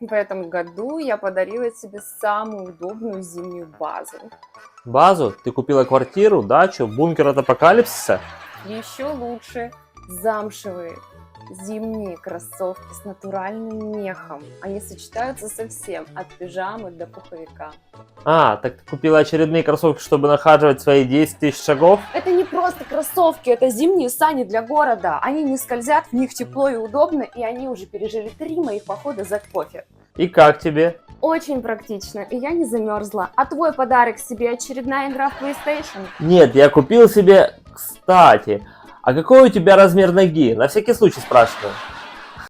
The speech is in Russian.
В этом году я подарила себе самую удобную зимнюю базу. Базу? Ты купила квартиру, дачу, бункер от апокалипсиса? Еще лучше замшевые зимние кроссовки с натуральным мехом. Они сочетаются со всем, от пижамы до пуховика. А, так ты купила очередные кроссовки, чтобы нахаживать свои 10 тысяч шагов? Это не просто кроссовки, это зимние сани для города. Они не скользят, в них тепло и удобно, и они уже пережили 3 моих похода за кофе. И как тебе? Очень практично, и я не замерзла. А твой подарок себе очередная игра в PlayStation? Нет, я купил себе... Кстати, а какой у тебя размер ноги? На всякий случай спрашиваю.